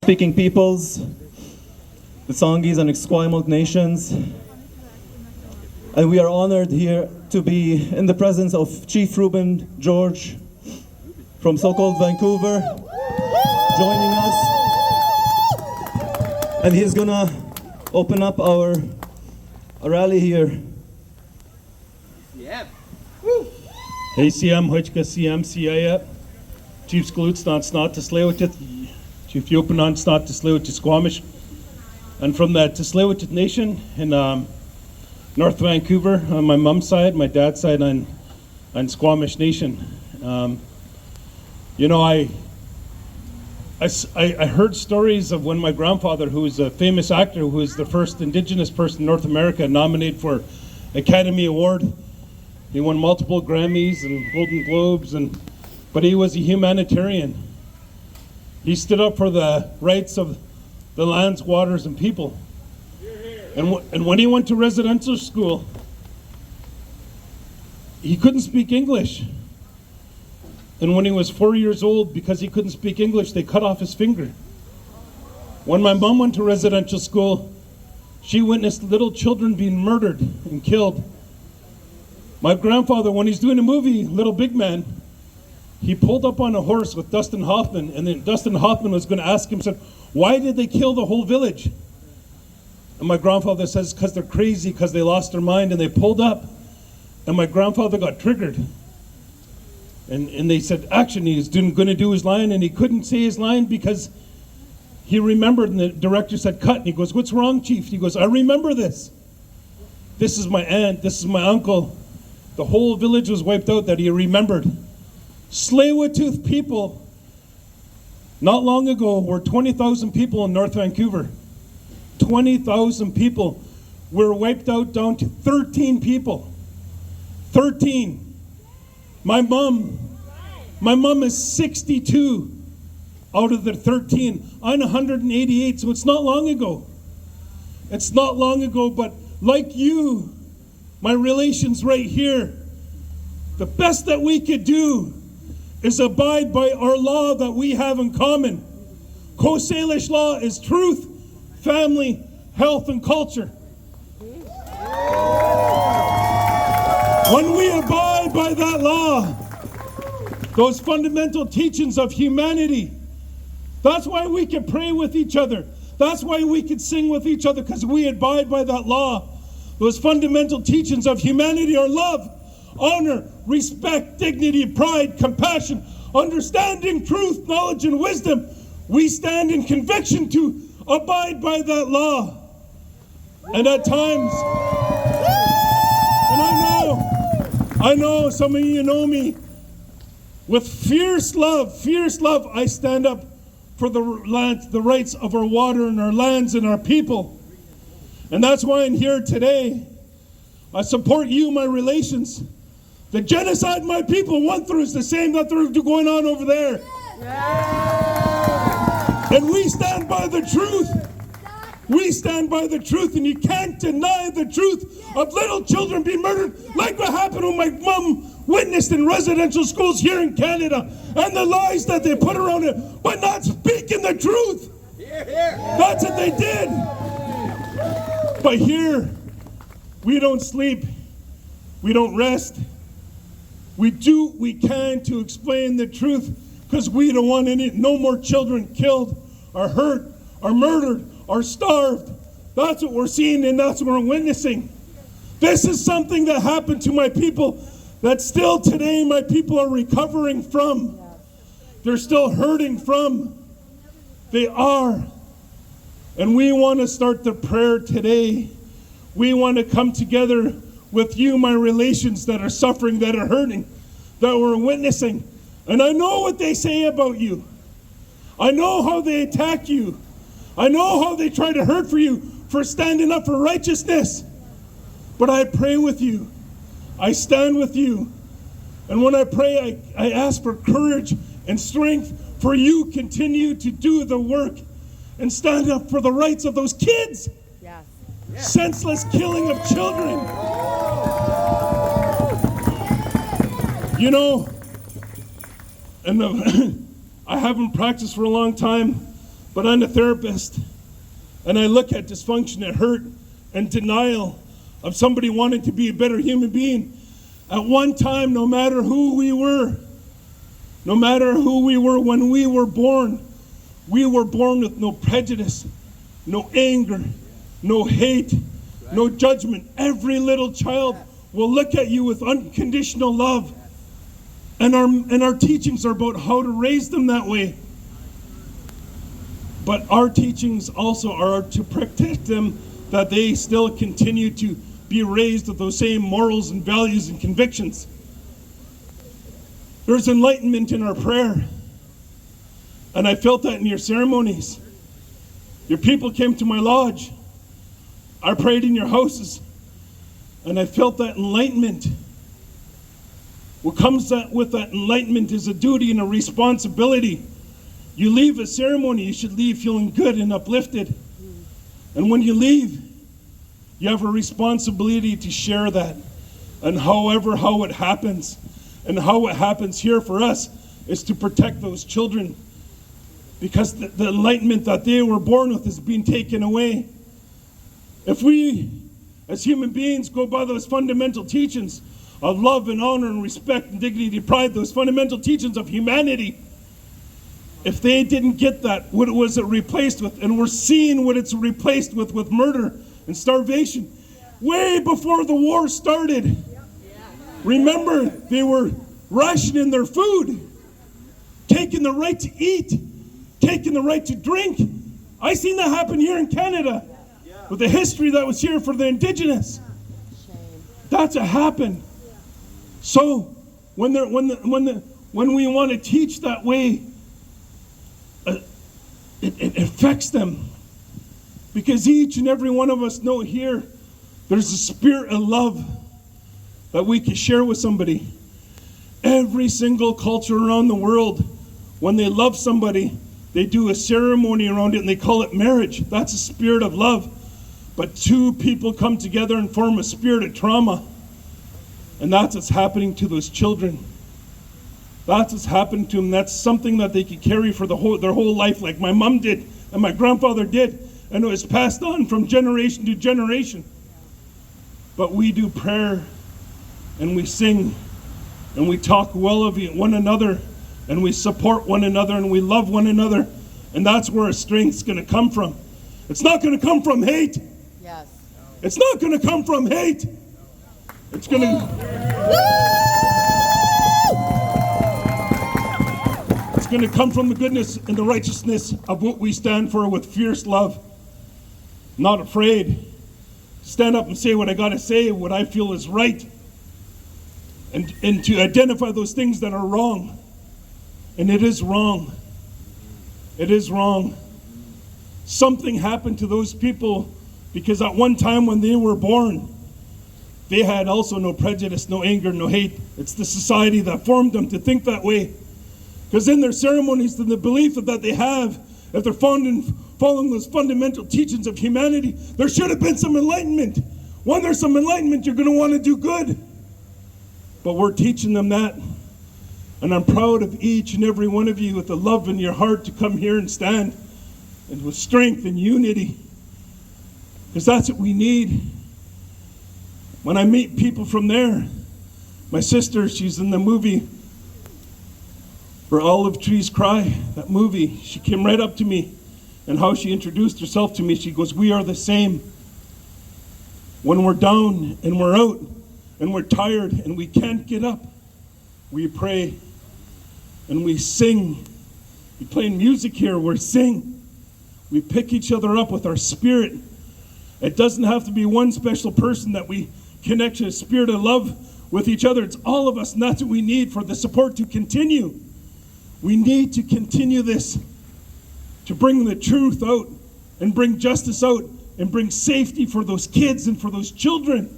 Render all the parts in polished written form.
speaking peoples, the Sangis and Esquimalt nations. And we are honored here to be in the presence of Chief Ruben George from so-called Vancouver, joining us. And he's gonna open up our rally here. Hey CM, Hojka CM, CIA, Chief Skluts, not to Slewichet, Chief Yopanon, not to Slewichet Squamish, and from the Tsleil-Waututh Nation in North Vancouver on my mom's side, my dad's side on Squamish Nation. You know, I heard stories of when my grandfather, who was a famous actor, who was the first Indigenous person in North America nominated for Academy Award. He won multiple Grammys and Golden Globes, but he was a humanitarian. He stood up for the rights of the lands, waters, and people. And when he went to residential school, he couldn't speak English. And when he was 4 years old, because he couldn't speak English, they cut off his finger. When my mom went to residential school, she witnessed little children being murdered and killed. My grandfather, when he's doing a movie, Little Big Man, he pulled up on a horse with Dustin Hoffman, and then Dustin Hoffman was going to ask him, said, "Why did they kill the whole village?" And my grandfather says, "Because they're crazy, because they lost their mind," and they pulled up, and my grandfather got triggered. And they said, action, he was going to do his line, and he couldn't say his line because he remembered, and the director said, cut, and he goes, "What's wrong, Chief?" He goes, "I remember this. This is my aunt, this is my uncle. The whole village was wiped out," that he remembered. Tsleil-Waututh people, not long ago, were 20,000 people in North Vancouver. 20,000 people were wiped out down to 13 people. 13. My mom is 62 out of the 13. I'm 188, so it's not long ago. It's not long ago, but like you, my relations right here, the best that we could do is abide by our law that we have in common. Coast Salish law is truth, family, health, and culture. When we abide by that law, those fundamental teachings of humanity, that's why we can pray with each other. That's why we can sing with each other, because we abide by that law. Those fundamental teachings of humanity are love, honor, respect, dignity, pride, compassion, understanding, truth, knowledge, and wisdom. We stand in conviction to abide by that law. And at times, and I know some of you know me, with fierce love, I stand up for the rights of our water and our lands and our people. And that's why I'm here today. I support you, my relations. The genocide my people went through is the same that they're going on over there. Yeah. And we stand by the truth. We stand by the truth, and you can't deny the truth of little children being murdered, like what happened when my mom witnessed in residential schools here in Canada, and the lies that they put around it, but not speaking the truth. That's what they did. But here, we don't sleep, we don't rest. We do what we can to explain the truth, because we don't want no more children killed, or hurt, or murdered, or starved. That's what we're seeing, and that's what we're witnessing. This is something that happened to my people that still today my people are recovering from. They're still hurting from. They are. And we want to start the prayer today. We want to come together with you, my relations that are suffering, that are hurting, that we're witnessing. And I know what they say about you. I know how they attack you. I know how they try to hurt for you for standing up for righteousness. But I pray with you. I stand with you. And when I pray, I ask for courage and strength for you continue to do the work and stand up for the rights of those kids. Yes. Senseless killing of children. You know, and I haven't practiced for a long time, But I'm a therapist, and I look at dysfunction and hurt and denial of somebody wanting to be a better human being. At one time, no matter who we were when we were born with no prejudice, no anger, no hate, no judgment. Every little child will look at you with unconditional love. And our teachings are about how to raise them that way. But our teachings also are to protect them, that they still continue to be raised with those same morals and values and convictions. There's enlightenment in our prayer. And I felt that in your ceremonies. Your people came to my lodge. I prayed in your houses. And I felt that enlightenment. What comes with that enlightenment is a duty and a responsibility. You leave a ceremony, you should leave feeling good and uplifted. And when you leave, you have a responsibility to share that. And how it happens, and how it happens here for us, is to protect those children. Because the enlightenment that they were born with is being taken away. If we, as human beings, go by those fundamental teachings of love and honor and respect and dignity, pride, those fundamental teachings of humanity, if they didn't get that, what was it replaced with? And we're seeing what it's replaced with murder and starvation. Way before the war started. Remember, they were rationing their food, taking the right to eat, taking the right to drink. I seen that happen here in Canada with the history that was here for the Indigenous. That's what happened. So when we want to teach that way, it affects them, because each and every one of us know here there's a spirit of love that we can share with somebody. Every single culture around the world, when they love somebody, they do a ceremony around it and they call it marriage. That's a spirit of love. But two people come together and form a spirit of trauma. And that's what's happening to those children. That's what's happened to them. That's something that they could carry for their whole life, like my mom did and my grandfather did. And it was passed on from generation to generation. But we do prayer, and we sing, and we talk well of one another, and we support one another, and we love one another. And that's where our strength's going to come from. It's not going to come from hate. Yes. It's not going to come from hate. It's going to come from the goodness and the righteousness of what we stand for with fierce love. Not afraid. Stand up and say what I got to say, what I feel is right. And to identify those things that are wrong. And it is wrong. It is wrong. Something happened to those people, because at one time when they were born, they had also no prejudice, no anger, no hate. It's the society that formed them to think that way. Because in their ceremonies and the belief that they have, if they're following those fundamental teachings of humanity, there should have been some enlightenment. When there's some enlightenment, you're going to want to do good. But we're teaching them that. And I'm proud of each and every one of you with the love in your heart to come here and stand, and with strength and unity. Because that's what we need. When I meet people from there, my sister, she's in the movie Where Olive Trees Cry, that movie. She came right up to me, and how she introduced herself to me, she goes, "We are the same. When we're down and we're out and we're tired and we can't get up, we pray and we sing. We play music here, we sing. We pick each other up with our spirit. It doesn't have to be one special person that we connect to a spirit of love with each other. It's all of us, and that's what we need for the support to continue. We need to continue this, to bring the truth out and bring justice out and bring safety for those kids and for those children.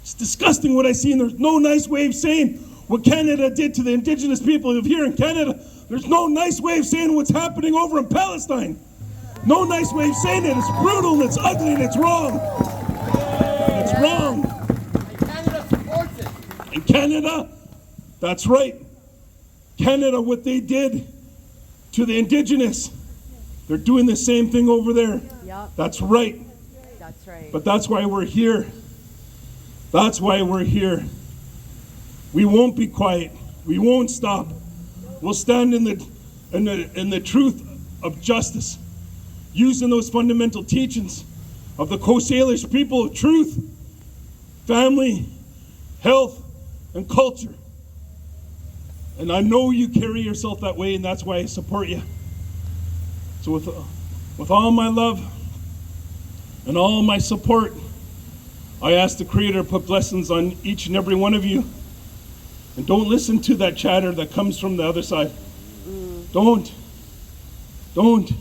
It's disgusting what I see, and there's no nice way of saying what Canada did to the Indigenous people of here in Canada. There's no nice way of saying what's happening over in Palestine. No nice way of saying it. It's brutal, and it's ugly, and it's wrong. And it's wrong. And Canada supports it. And Canada, that's right. Canada, what they did to the Indigenous, They're doing the same thing over there. Yep, That's right. that's right. But that's why we're here. That's why we're here. We won't be quiet. We won't stop. We'll stand in the truth of justice, using those fundamental teachings of the Coast Salish people of truth, family, health, and culture. And I know you carry yourself that way, and that's why I support you. So with all my love and all my support, I ask the Creator to put blessings on each and every one of you. And don't listen to that chatter that comes from the other side. Don't.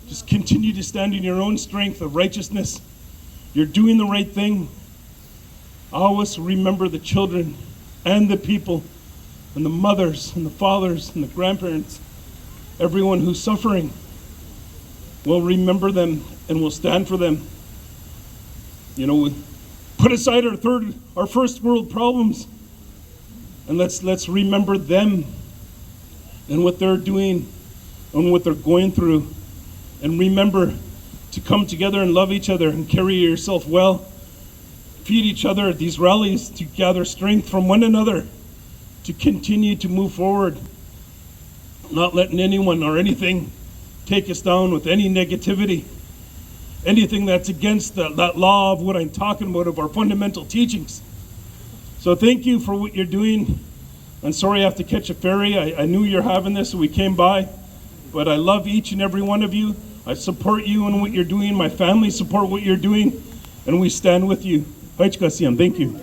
Just continue to stand in your own strength of righteousness. You're doing the right thing. Always remember the children and the people and the mothers and the fathers and the grandparents, everyone who's suffering. We'll remember them and we'll stand for them. You know, we put aside our first world problems, and let's remember them and what they're doing and what they're going through. And remember to come together and love each other and carry yourself well. Feed each other at these rallies to gather strength from one another to continue to move forward. Not letting anyone or anything take us down with any negativity. Anything that's against that law of what I'm talking about, of our fundamental teachings. So thank you for what you're doing. I'm sorry I have to catch a ferry. I knew you're having this, so we came by. But I love each and every one of you. I support you in what you're doing. My family support what you're doing. And we stand with you. Thank you.